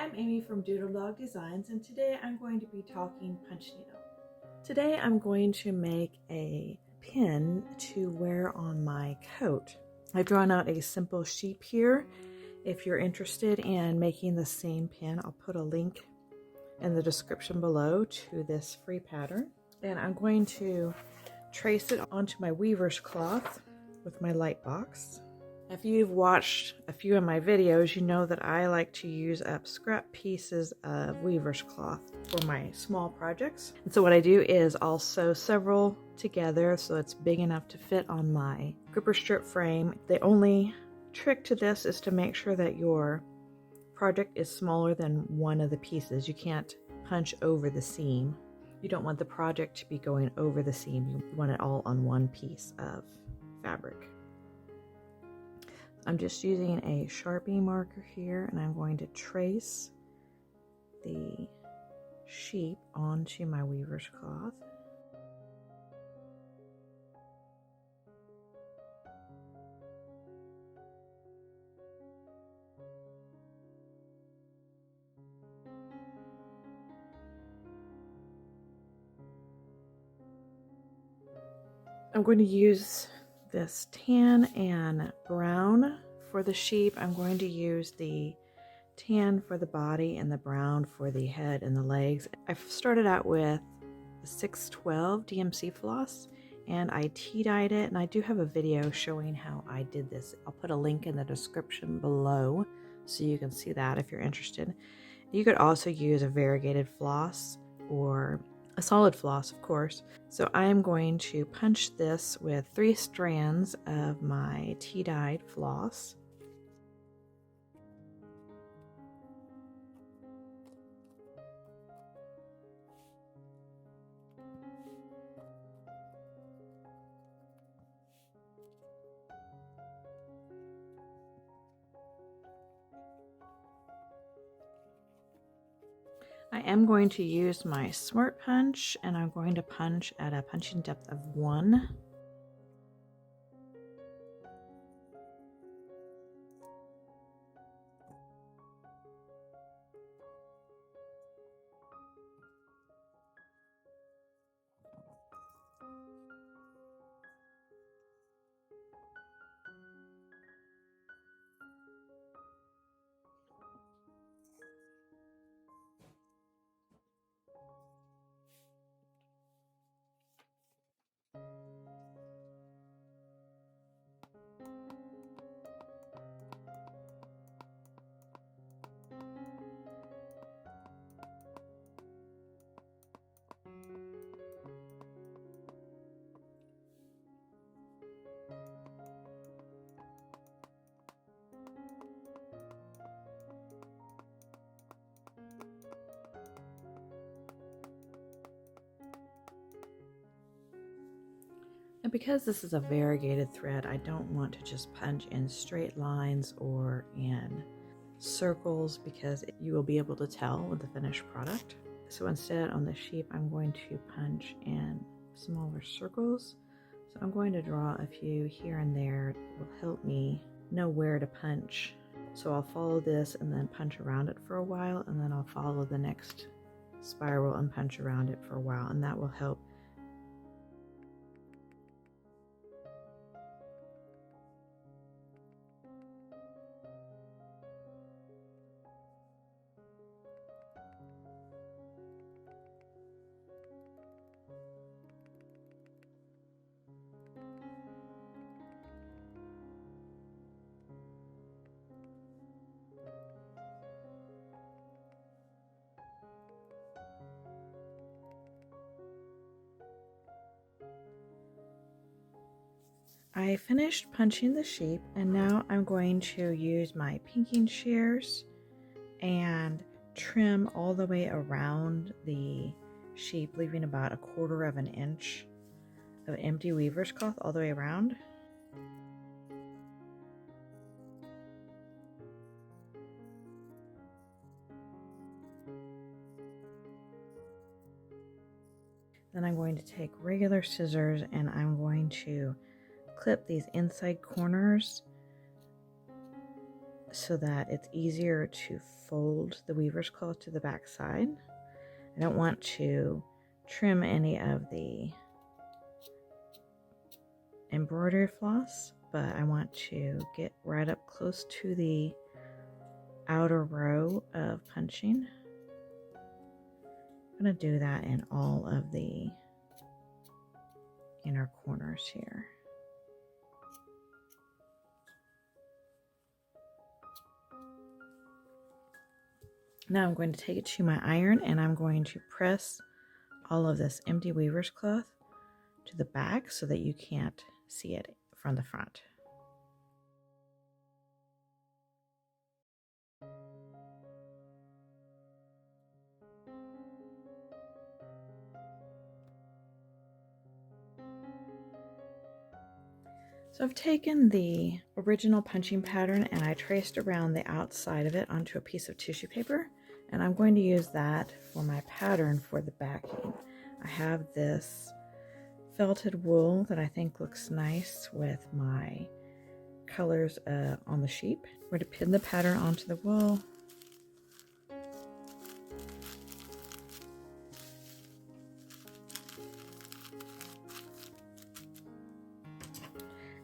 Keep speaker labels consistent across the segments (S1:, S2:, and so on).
S1: I'm Amy from Doodle Dog Designs, and today I'm going to be talking Punchneedle. Today I'm going to make a pin to wear on my coat. I've drawn out a simple sheep here. If you're interested in making the same pin, I'll put a link in the description below to this free pattern. And I'm going to trace it onto my weaver's cloth with my light box. If you've watched a few of my videos, you know that I like to use up scrap pieces of weaver's cloth for my small projects. And so what I do is I'll sew several together so it's big enough to fit on my gripper strip frame. The only trick to this is to make sure that your project is smaller than one of the pieces. You can't punch over the seam. You don't want the project to be going over the seam. You want it all on one piece of fabric. I'm just using a Sharpie marker here, and I'm going to trace the sheep onto my weaver's cloth. I'm going to use this tan and brown for the sheep. I'm going to use the tan for the body and the brown for the head and the legs. I've started out with the 612 DMC floss, and I tea-dyed it, and I do have a video showing how I did this. I'll put a link in the description below so you can see that if you're interested. You could also use a variegated floss or a solid floss, of course. So I'm going to punch this with 3 strands of my tea-dyed floss. I am going to use my Smart Punch, and I'm going to punch at a punching depth of 1. And because this is a variegated thread, I don't want to just punch in straight lines or in circles, because you will be able to tell with the finished product. So instead, on the sheep, I'm going to punch in smaller circles. So I'm going to draw a few here and there that will help me know where to punch. So I'll follow this and then punch around it for a while, and then I'll follow the next spiral and punch around it for a while, and that will help I finished punching the sheep, and now I'm going to use my pinking shears and trim all the way around the sheep, leaving about 1/4 of an inch of empty weaver's cloth all the way around. Then I'm going to take regular scissors, and I'm going to clip these inside corners so that it's easier to fold the weaver's cloth to the back side. I don't want to trim any of the embroidery floss, but I want to get right up close to the outer row of punching. I'm going to do that in all of the inner corners here. Now I'm going to take it to my iron and I'm going to press all of this empty weaver's cloth to the back so that you can't see it from the front. So I've taken the original punching pattern and I traced around the outside of it onto a piece of tissue paper, and I'm going to use that for my pattern for the backing. I have this felted wool that I think looks nice with my colors on the sheep. I'm going to pin the pattern onto the wool.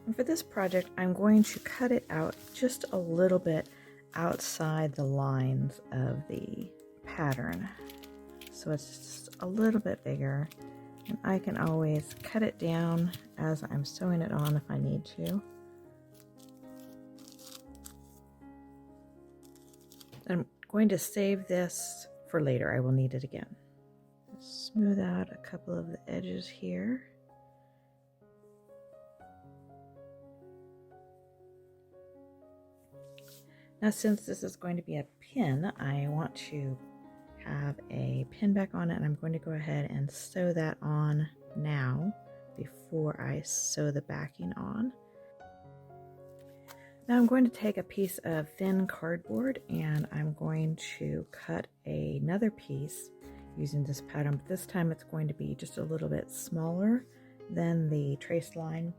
S1: And for this project, I'm going to cut it out just a little bit outside the lines of the pattern. So it's just a little bit bigger, and I can always cut it down as I'm sewing it on if I need to. I'm going to save this for later. I will need it again. Smooth out a couple of the edges here. Now, since this is going to be a pin, I want to have a pin back on it, and I'm going to go ahead and sew that on now before I sew the backing on. Now I'm going to take a piece of thin cardboard and I'm going to cut another piece using this pattern, but this time it's going to be just a little bit smaller than the trace line.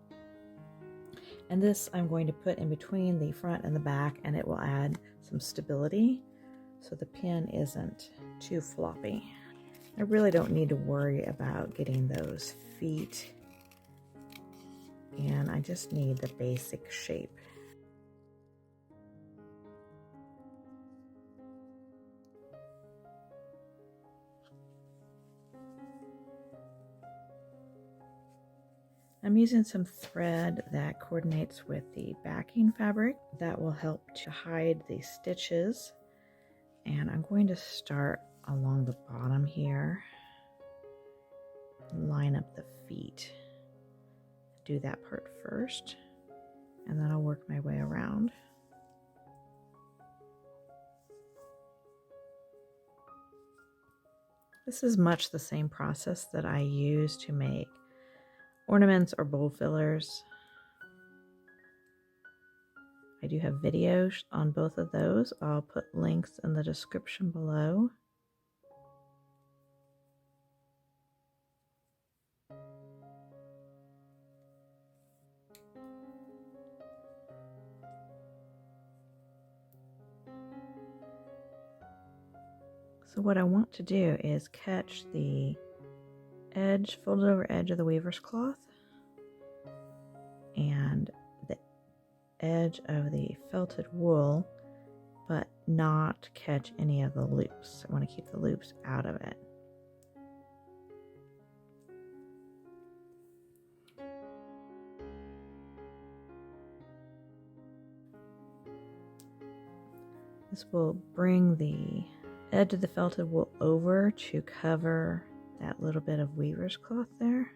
S1: And this I'm going to put in between the front and the back, and it will add some stability so the pin isn't too floppy. I really don't need to worry about getting those feet, and I just need the basic shape. I'm using some thread that coordinates with the backing fabric. That will help to hide the stitches. And I'm going to start along the bottom here, line up the feet. Do that part first, and then I'll work my way around. This is much the same process that I use to make ornaments or bowl fillers. I do have videos on both of those. I'll put links in the description below. So what I want to do is catch the edge, folded over edge of the weaver's cloth and the edge of the felted wool, but not catch any of the loops. I want to keep the loops out of it. This will bring the edge of the felted wool over to cover that little bit of weaver's cloth there.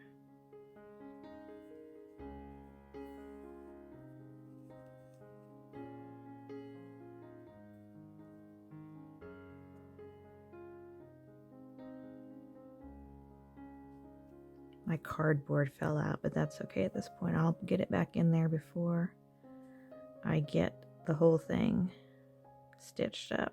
S1: My cardboard fell out, but that's okay at this point. I'll get it back in there before I get the whole thing stitched up.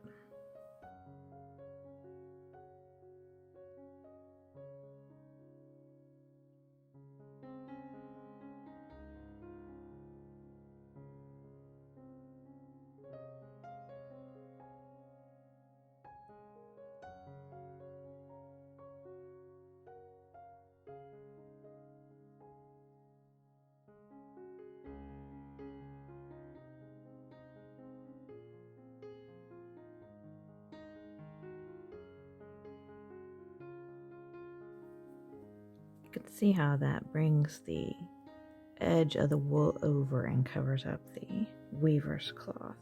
S1: can see how that brings the edge of the wool over and covers up the weaver's cloth.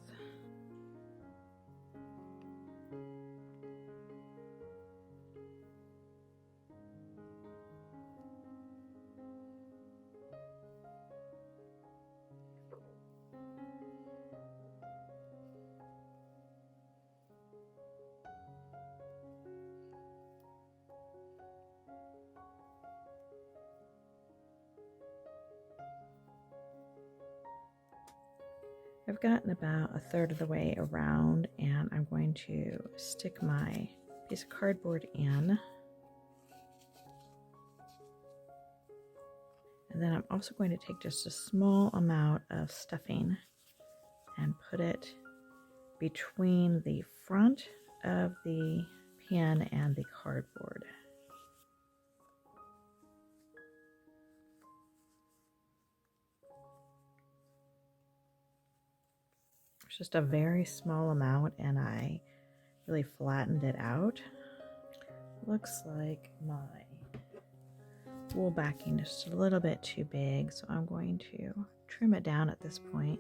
S1: I've gotten about a third of the way around, and I'm going to stick my piece of cardboard in. And then I'm also going to take just a small amount of stuffing and put it between the front of the pin and the cardboard. It's just a very small amount, and I really flattened it out. Looks like my wool backing is just a little bit too big, so I'm going to trim it down at this point.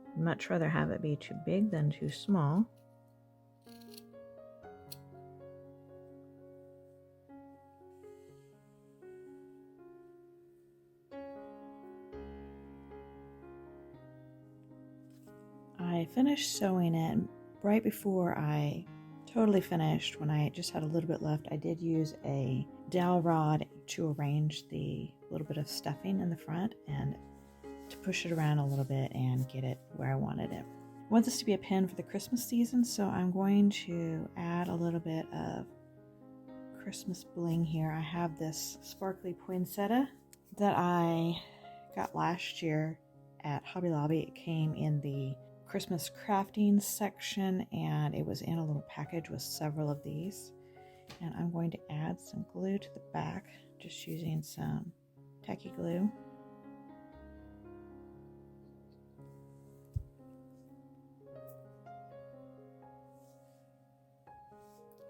S1: I'd much rather have it be too big than too small. I finished sewing it right before I totally finished. When I just had a little bit left, I did use a dowel rod to arrange the little bit of stuffing in the front and to push it around a little bit and get it where I wanted it. I want this to be a pin for the Christmas season, so I'm going to add a little bit of Christmas bling here. I have this sparkly poinsettia that I got last year at Hobby Lobby. It came in the Christmas crafting section, and it was in a little package with several of these. And I'm going to add some glue to the back, just using some tacky glue.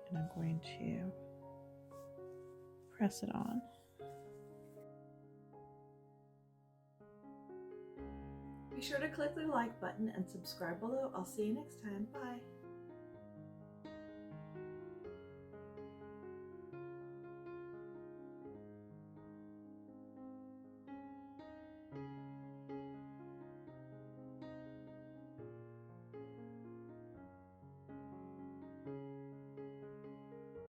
S1: And I'm going to press it on. Be sure to click the like button and subscribe below. I'll see you next time. Bye.